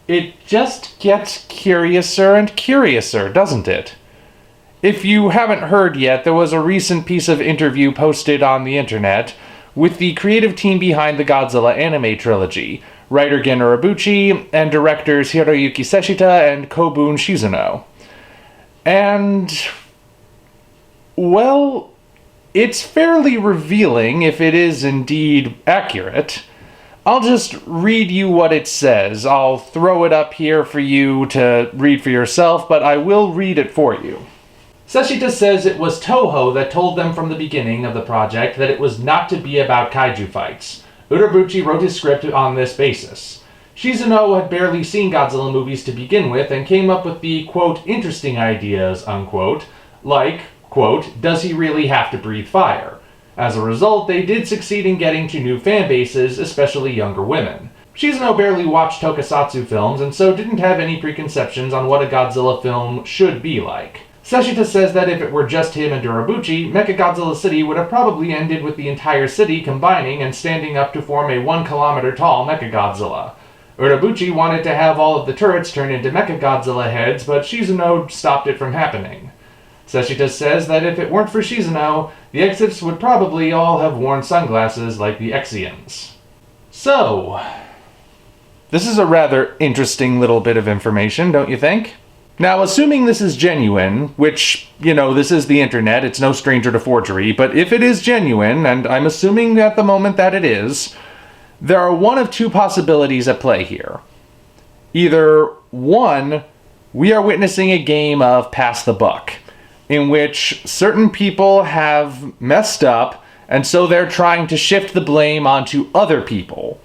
It just gets curiouser and curiouser, doesn't it? If you haven't heard yet, there was a recent piece of interview posted on the internet with the creative team behind the Godzilla Anime Trilogy, writer Gen Urobuchi, and directors Hiroyuki Seshita and Kobun Shizuno. And, well, it's fairly revealing if it is indeed accurate. I'll just read you what it says. I'll throw it up here for you to read for yourself, but I will read it for you. Seshita says it was Toho that told them from the beginning of the project that it was not to be about kaiju fights. Urobuchi wrote his script on this basis. Shizuno had barely seen Godzilla movies to begin with and came up with the, quote, interesting ideas, unquote, like, quote, does he really have to breathe fire? As a result, they did succeed in getting to new fan bases, especially younger women. Shizuno barely watched tokusatsu films and so didn't have any preconceptions on what a Godzilla film should be like. Seshita says that if it were just him and Urobuchi, Mechagodzilla City would have probably ended with the entire city combining and standing up to form a 1 kilometer tall Mechagodzilla. Urobuchi wanted to have all of the turrets turn into Mechagodzilla heads, but Shizuno stopped it from happening. Seshita says that if it weren't for Shizuno, the Exifs would probably all have worn sunglasses like the Exians. So, this is a rather interesting little bit of information, don't you think? Now, assuming this is genuine, which, this is the internet, it's no stranger to forgery, but if it is genuine, and I'm assuming at the moment that it is, there are one of two possibilities at play here. Either, one, we are witnessing a game of pass the buck, in which certain people have messed up, and so they're trying to shift the blame onto other people.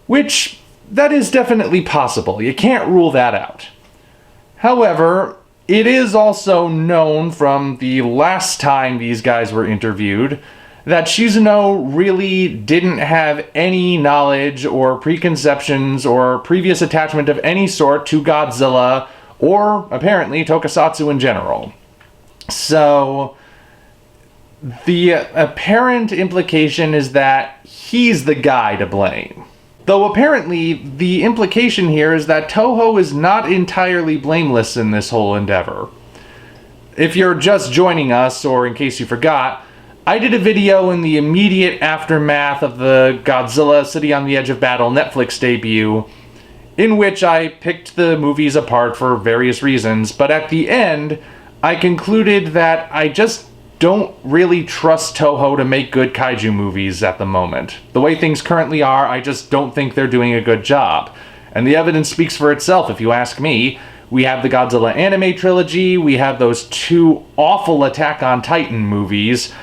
Which, that is definitely possible. You can't rule that out. However, it is also known from the last time these guys were interviewed that Shizuno really didn't have any knowledge or preconceptions or previous attachment of any sort to Godzilla or, apparently, tokusatsu in general. So, the apparent implication is that he's the guy to blame. Though apparently, the implication here is that Toho is not entirely blameless in this whole endeavor. If you're just joining us, or in case you forgot, I did a video in the immediate aftermath of the Godzilla City on the Edge of Battle Netflix debut, in which I picked the movies apart for various reasons, but at the end, I concluded that I just don't really trust Toho to make good kaiju movies at the moment. The way things currently are, I just don't think they're doing a good job. And the evidence speaks for itself, if you ask me. We have the Godzilla Anime Trilogy, we have those 2 awful Attack on Titan movies,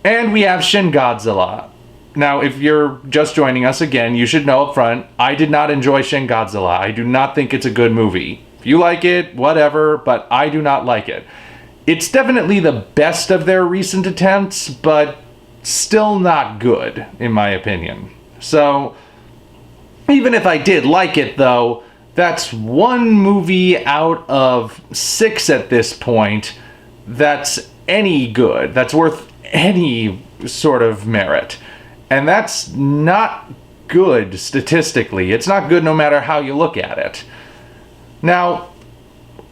and we have Shin Godzilla. Now, if you're just joining us again, you should know up front, I did not enjoy Shin Godzilla. I do not think it's a good movie. If you like it, whatever, but I do not like it. It's definitely the best of their recent attempts, but still not good, in my opinion. So, even if I did like it, though, that's one movie out of 6 at this point that's any good, that's worth any sort of merit. And that's not good statistically. It's not good no matter how you look at it. Now,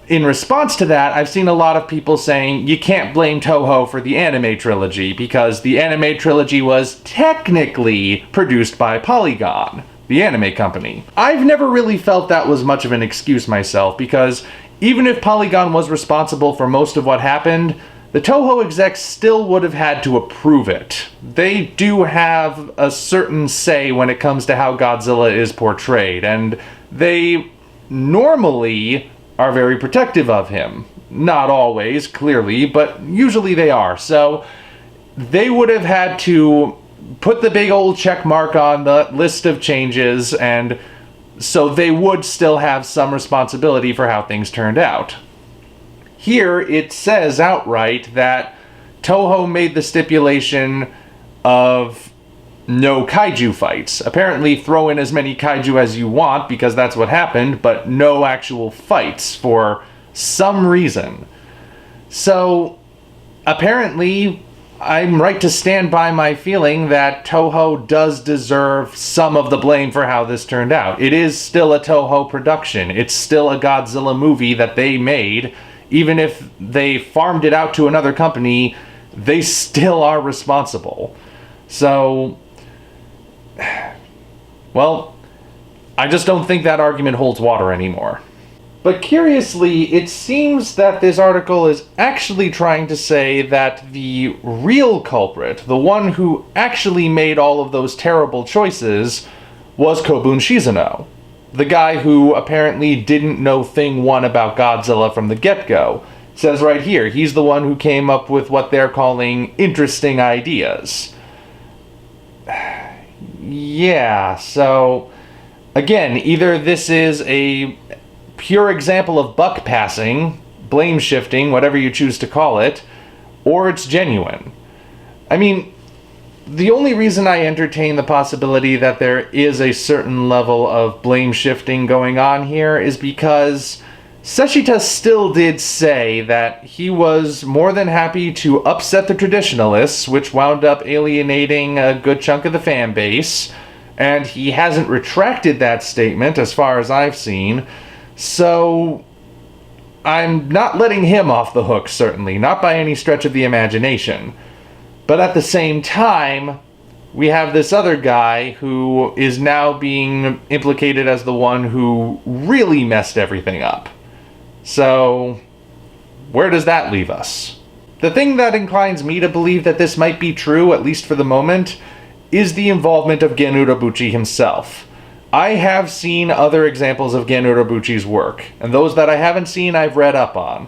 in response to that, I've seen a lot of people saying you can't blame Toho for the Anime Trilogy because the Anime Trilogy was technically produced by Polygon, the anime company. I've never really felt that was much of an excuse myself because even if Polygon was responsible for most of what happened, the Toho execs still would have had to approve it. They do have a certain say when it comes to how Godzilla is portrayed, and they normally are very protective of him. Not always, clearly, but usually they are. So they would have had to put the big old check mark on the list of changes, and so they would still have some responsibility for how things turned out. Here it says outright that Toho made the stipulation of no kaiju fights. Apparently throw in as many kaiju as you want because that's what happened, but no actual fights for some reason. So apparently I'm right to stand by my feeling that Toho does deserve some of the blame for how this turned out. It is still a Toho production. It's still a Godzilla movie that they made. Even if they farmed it out to another company, they still are responsible. So, well, I just don't think that argument holds water anymore. But curiously, it seems that this article is actually trying to say that the real culprit, the one who actually made all of those terrible choices, was Kobun Shizuno. The guy who apparently didn't know thing one about Godzilla from the get-go. It says right here, he's the one who came up with what they're calling interesting ideas. Yeah, so again, either this is a pure example of buck passing, blame shifting, whatever you choose to call it, or it's genuine. I mean, the only reason I entertain the possibility that there is a certain level of blame shifting going on here is because Seshita still did say that he was more than happy to upset the traditionalists, which wound up alienating a good chunk of the fan base, and he hasn't retracted that statement as far as I've seen. So, I'm not letting him off the hook, certainly, not by any stretch of the imagination. But at the same time, we have this other guy who is now being implicated as the one who really messed everything up. So, where does that leave us? The thing that inclines me to believe that this might be true, at least for the moment, is the involvement of Gen Urobuchi himself. I have seen other examples of Gen Urobuchi's work, and those that I haven't seen I've read up on.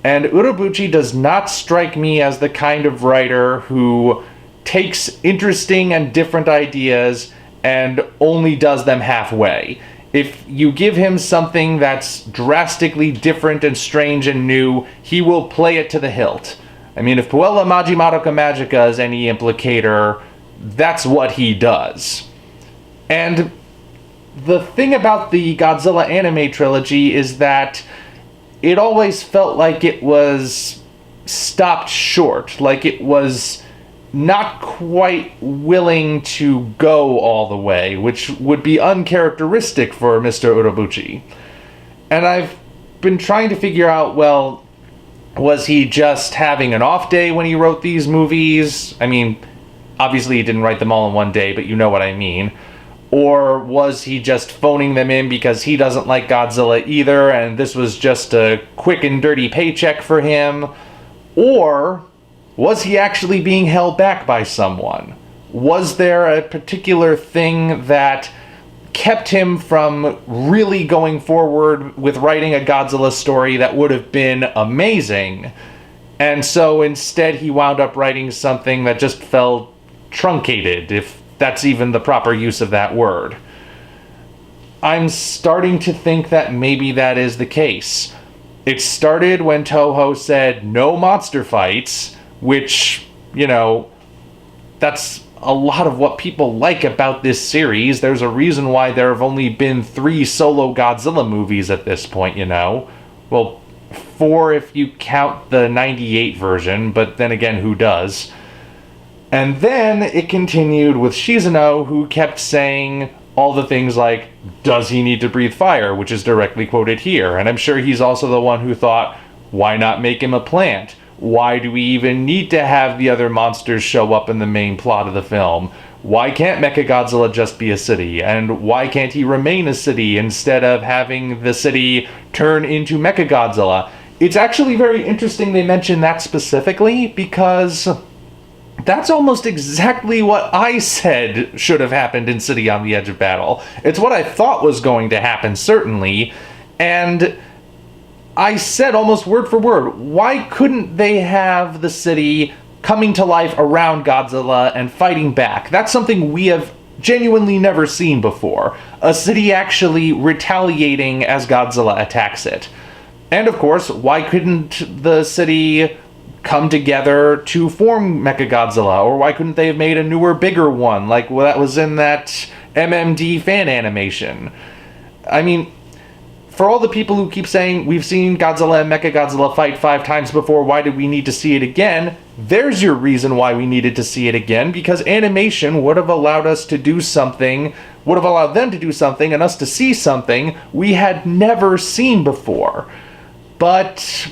And Urobuchi does not strike me as the kind of writer who takes interesting and different ideas and only does them halfway. If you give him something that's drastically different and strange and new, he will play it to the hilt. I mean, if Puella Majimadoka Magica is any implicator, that's what he does. And the thing about the Godzilla Anime Trilogy is that it always felt like it was stopped short, like it was not quite willing to go all the way, which would be uncharacteristic for Mr. Urobuchi. And I've been trying to figure out, well, was he just having an off day when he wrote these movies? I mean, obviously he didn't write them all in one day, but you know what I mean. Or was he just phoning them in because he doesn't like Godzilla either, and this was just a quick and dirty paycheck for him? Or was he actually being held back by someone? Was there a particular thing that kept him from really going forward with writing a Godzilla story that would have been amazing? And so instead he wound up writing something that just felt truncated, if that's even the proper use of that word. I'm starting to think that maybe that is the case. It started when Toho said no monster fights, which, you know, that's a lot of what people like about this series. There's a reason why there have only been 3 solo Godzilla movies at this point, you know. Well, 4 if you count the 98 version, but then again, who does? And then it continued with Shizuno, who kept saying all the things like, does he need to breathe fire, which is directly quoted here. And I'm sure he's also the one who thought, why not make him a plant? Why do we even need to have the other monsters show up in the main plot of the film? Why can't Mechagodzilla just be a city? And why can't he remain a city instead of having the city turn into Mechagodzilla? It's actually very interesting they mention that specifically, because that's almost exactly what I said should have happened in City on the Edge of Battle. It's what I thought was going to happen, certainly, and I said almost word for word, why couldn't they have the city coming to life around Godzilla and fighting back? That's something we have genuinely never seen before. A city actually retaliating as Godzilla attacks it. And of course, why couldn't the city come together to form Mechagodzilla? Or why couldn't they have made a newer, bigger one, like that was in that MMD fan animation? I mean, for all the people who keep saying, we've seen Godzilla and Mechagodzilla fight 5 times before, why did we need to see it again? there's your reason why we needed to see it again, because animation would have allowed us to do something, would have allowed them to do something and us to see something we had never seen before. But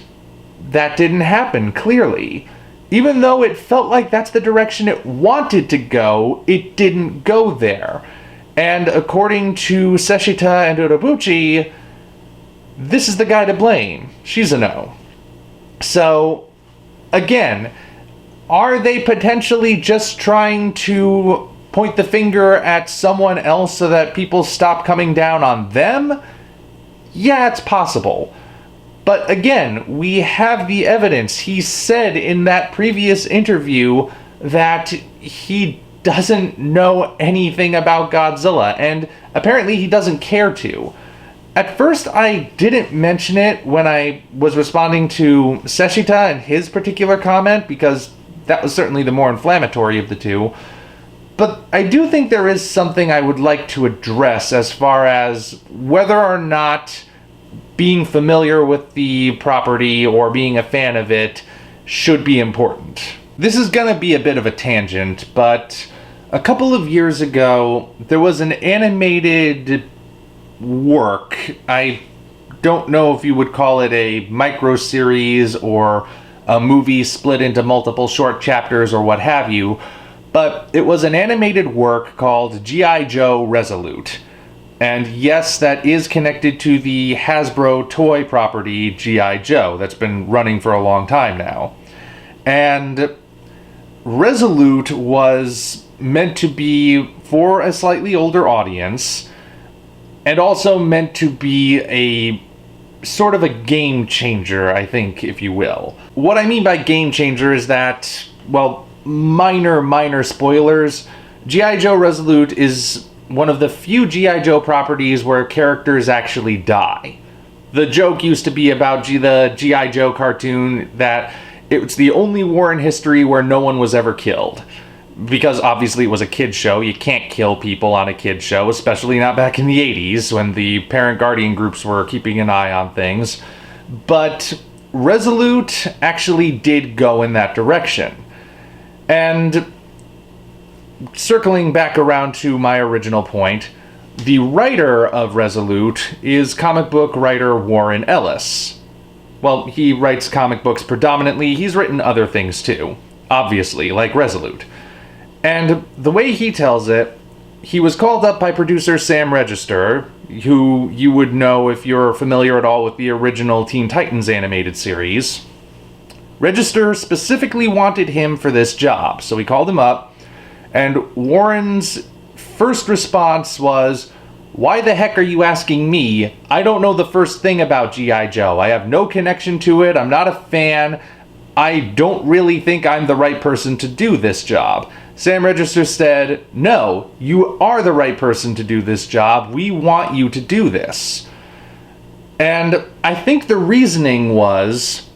that didn't happen, clearly. Even though it felt like that's the direction it wanted to go, it didn't go there. And according to Seshita and Urobuchi, this is the guy to blame. Shizuno. So, again, are they potentially just trying to point the finger at someone else so that people stop coming down on them? Yeah, it's possible. But again, we have the evidence. He said in that previous interview that he doesn't know anything about Godzilla, and apparently he doesn't care to. At first, I didn't mention it when I was responding to Seshita and his particular comment, because that was certainly the more inflammatory of the two. But I do think there is something I would like to address as far as whether or not being familiar with the property or being a fan of it should be important. This is going to be a bit of a tangent, but a couple of years ago, there was an animated work. I don't know if you would call it a micro-series or a movie split into multiple short chapters or what have you, but it was an animated work called G.I. Joe Resolute. And yes, that is connected to the Hasbro toy property G.I. Joe that's been running for a long time now. And Resolute was meant to be for a slightly older audience, and also meant to be a sort of a game changer, I think, if you will. What I mean by game changer is that, well, minor spoilers. G.I. Joe Resolute is one of the few G.I. Joe properties where characters actually die. The joke used to be about the G.I. Joe cartoon that it's the only war in history where no one was ever killed. Because obviously it was a kid's show, you can't kill people on a kid's show, especially not back in the 80s when the parent-guardian groups were keeping an eye on things. But Resolute actually did go in that direction. And circling back around to my original point, the writer of Resolute is comic book writer Warren Ellis. Well, he writes comic books predominantly. He's written other things too, obviously, like Resolute. And the way he tells it, he was called up by producer Sam Register, who you would know if you're familiar at all with the original Teen Titans animated series. Register specifically wanted him for this job, so he called him up. And Warren's first response was, "Why the heck are you asking me? I don't know the first thing about G.I. Joe. I have no connection to it. I'm not a fan. I don't really think I'm the right person to do this job." Sam Register said, "No, you are the right person to do this job. We want you to do this." And I think the reasoning was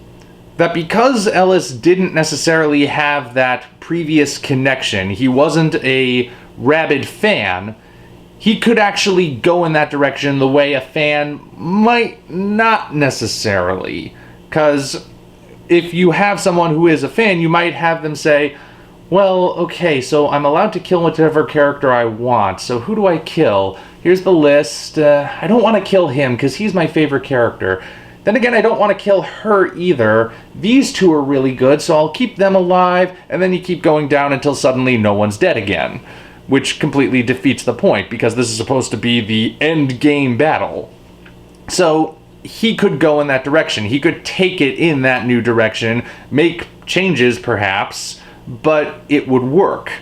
that because Ellis didn't necessarily have that previous connection, he wasn't a rabid fan, he could actually go in that direction the way a fan might not necessarily. Because if you have someone who is a fan, you might have them say, well, okay, so I'm allowed to kill whatever character I want, so who do I kill? Here's the list. I don't want to kill him because he's my favorite character. Then again, I don't want to kill her either. These two are really good, so I'll keep them alive, and then you keep going down until suddenly no one's dead again. Which completely defeats the point, because this is supposed to be the end game battle. So he could go in that direction. He could take it in that new direction, make changes perhaps, but it would work.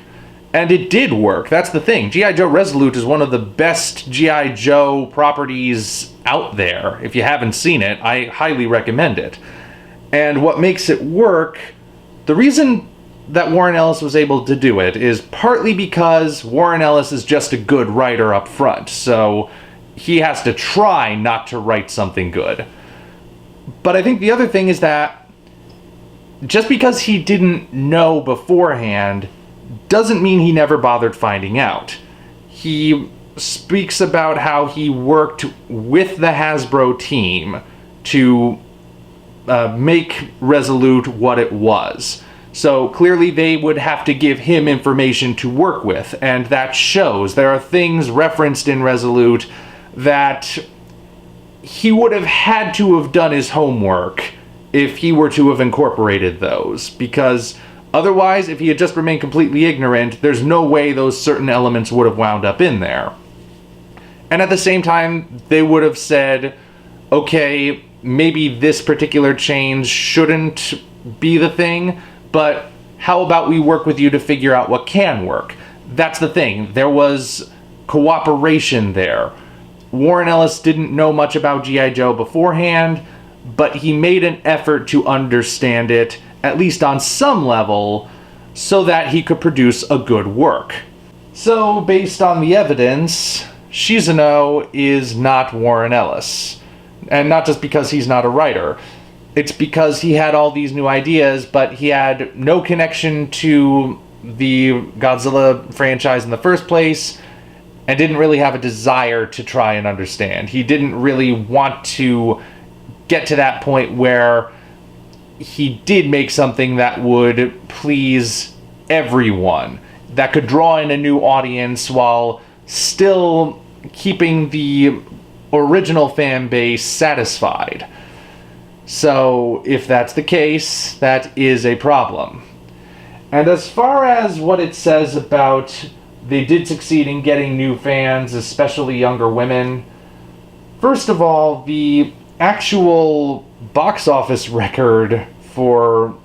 And it did work. That's the thing. G.I. Joe Resolute is one of the best G.I. Joe properties out there. If you haven't seen it, I highly recommend it. And what makes it work, the reason that Warren Ellis was able to do it is partly because Warren Ellis is just a good writer up front, so he has to try not to write something good. But I think the other thing is that just because he didn't know beforehand doesn't mean he never bothered finding out. He speaks about how he worked with the Hasbro team to make Resolute what it was. So clearly they would have to give him information to work with, and that shows. There are things referenced in Resolute that he would have had to have done his homework if he were to have incorporated those, because otherwise, if he had just remained completely ignorant, there's no way those certain elements would have wound up in there. And at the same time, they would have said, okay, maybe this particular change shouldn't be the thing, but how about we work with you to figure out what can work? That's the thing. There was cooperation there. Warren Ellis didn't know much about G.I. Joe beforehand, but he made an effort to understand it, at least on some level, so that he could produce a good work. So, based on the evidence, Shizuno is not Warren Ellis. And not just because he's not a writer. It's because he had all these new ideas, but he had no connection to the Godzilla franchise in the first place, and didn't really have a desire to try and understand. He didn't really want to get to that point where he did make something that would please everyone, that could draw in a new audience while still keeping the original fan base satisfied. So, if that's the case, that is a problem. And as far as what it says about they did succeed in getting new fans, especially younger women, first of all, the actual box office record for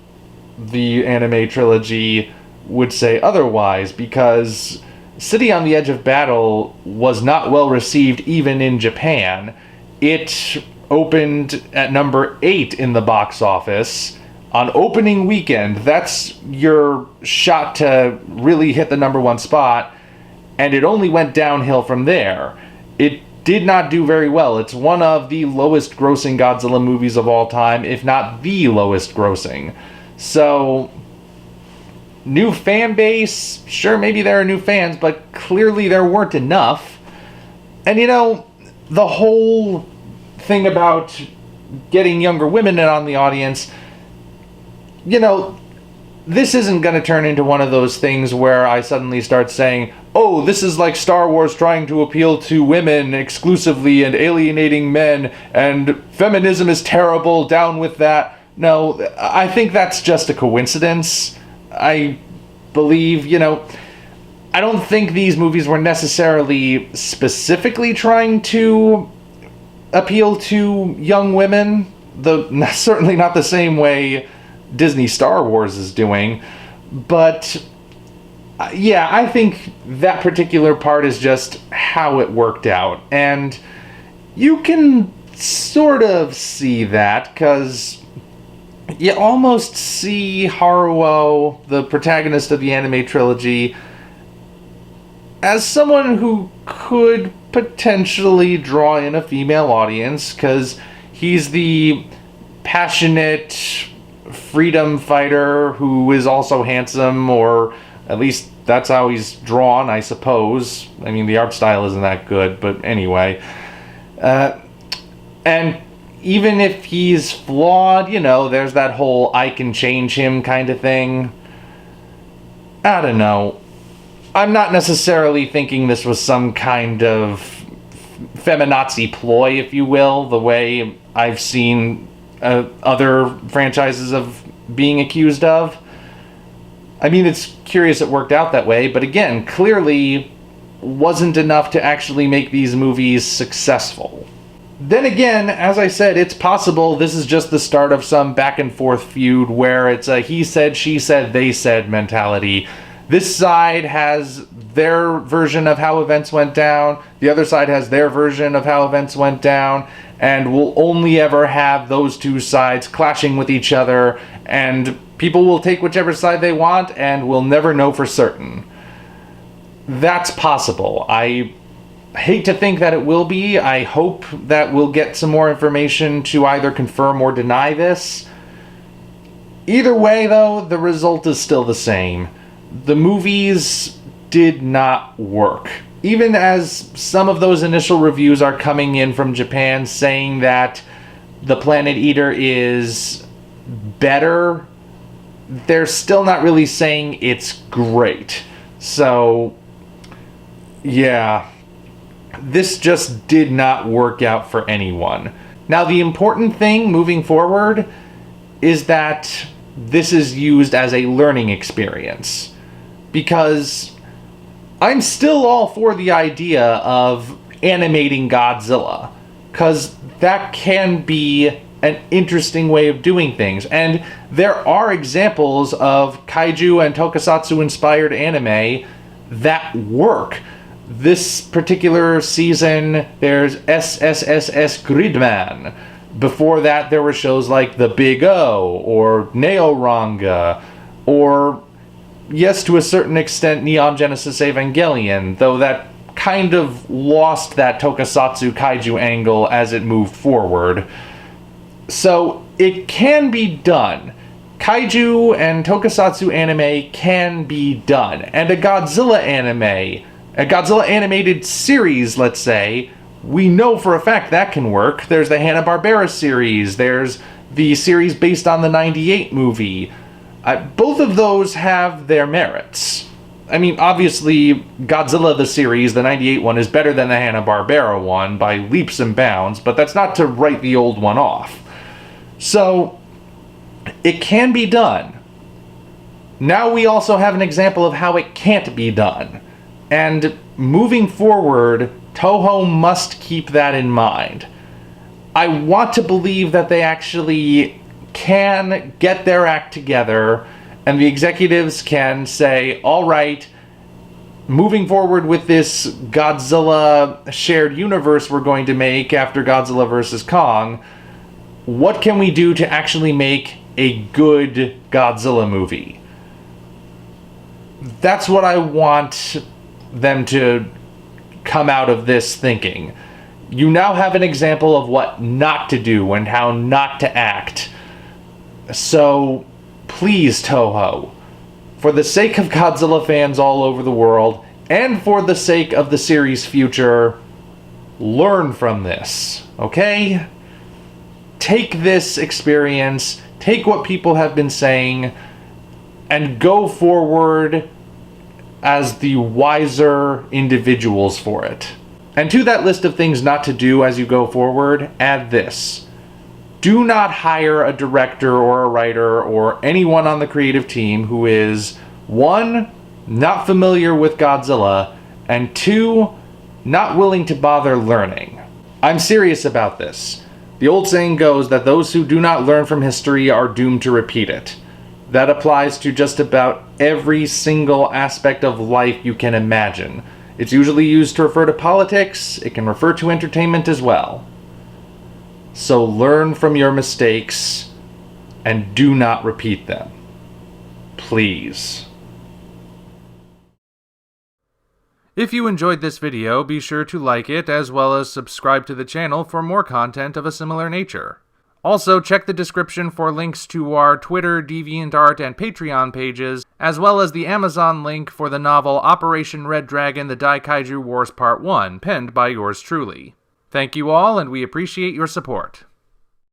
the Anime Trilogy would say otherwise, because City on the Edge of Battle was not well received even in Japan. It opened at number 8 in the box office on opening weekend. That's your shot to really hit the number 1 spot, and it only went downhill from there. It did not do very well. It's one of the lowest grossing Godzilla movies of all time, if not the lowest grossing. So, new fan base, sure, maybe there are new fans, but clearly there weren't enough. And you know, the whole thing about getting younger women in on the audience, you know, this isn't going to turn into one of those things where I suddenly start saying, oh, this is like Star Wars trying to appeal to women exclusively and alienating men, and feminism is terrible, down with that. No, I think that's just a coincidence. I believe, you know, I don't think these movies were necessarily specifically trying to appeal to young women, certainly not the same way Disney Star Wars is doing, but yeah, I think that particular part is just how it worked out, and you can sort of see that, because you almost see Haruo, the protagonist of the Anime Trilogy, as someone who could potentially draw in a female audience, because he's the passionate freedom fighter who is also handsome, or at least that's how he's drawn, I suppose. I mean, the art style isn't that good, but anyway. And even if he's flawed, you know, there's that whole I can change him kind of thing. I don't know. I'm not necessarily thinking this was some kind of feminazi ploy, if you will, the way I've seen other franchises of being accused of. I mean, it's curious it worked out that way, but again, clearly wasn't enough to actually make these movies successful. Then again, as I said, it's possible this is just the start of some back and forth feud where it's a he said, she said, they said mentality. This side has their version of how events went down, the other side has their version of how events went down, and we'll only ever have those two sides clashing with each other, and people will take whichever side they want, and we'll never know for certain. That's possible. I hate to think that it will be. I hope that we'll get some more information to either confirm or deny this. Either way, though, the result is still the same. The movies did not work. Even as some of those initial reviews are coming in from Japan saying that The Planet Eater is better they're still not really saying it's great. So, yeah, this just did not work out for anyone. Now, the important thing moving forward is that this is used as a learning experience, because I'm still all for the idea of animating Godzilla, because that can be an interesting way of doing things. And there are examples of kaiju and tokusatsu inspired anime that work. This particular season, there's SSSS Gridman. Before that, there were shows like The Big O, or Neoranga, or, yes, to a certain extent, Neon Genesis Evangelion, though that kind of lost that tokusatsu kaiju angle as it moved forward. So, it can be done. Kaiju and tokusatsu anime can be done. And a Godzilla animated series, let's say, we know for a fact that can work. There's the Hanna-Barbera series, there's the series based on the 98 movie. Both of those have their merits. I mean, obviously, Godzilla the series, the 98 one, is better than the Hanna-Barbera one by leaps and bounds, but that's not to write the old one off. So, it can be done. Now we also have an example of how it can't be done. And moving forward, Toho must keep that in mind. I want to believe that they actually can get their act together, and the executives can say, all right, moving forward with this Godzilla shared universe we're going to make after Godzilla vs. Kong, what can we do to actually make a good Godzilla movie? That's what I want them to come out of this thinking. You now have an example of what not to do and how not to act. So, please, Toho, for the sake of Godzilla fans all over the world, and for the sake of the series' future, learn from this, okay? Take this experience, take what people have been saying, and go forward as the wiser individuals for it. And to that list of things not to do as you go forward, add this. Do not hire a director or a writer or anyone on the creative team who is, 1, not familiar with Godzilla, and 2, not willing to bother learning. I'm serious about this. The old saying goes that those who do not learn from history are doomed to repeat it. That applies to just about every single aspect of life you can imagine. It's usually used to refer to politics. It can refer to entertainment as well. So learn from your mistakes and do not repeat them. Please. If you enjoyed this video, be sure to like it as well as subscribe to the channel for more content of a similar nature. Also, check the description for links to our Twitter, DeviantArt, and Patreon pages, as well as the Amazon link for the novel Operation Red Dragon: The Daikaiju Wars Part 1, penned by yours truly. Thank you all, and we appreciate your support.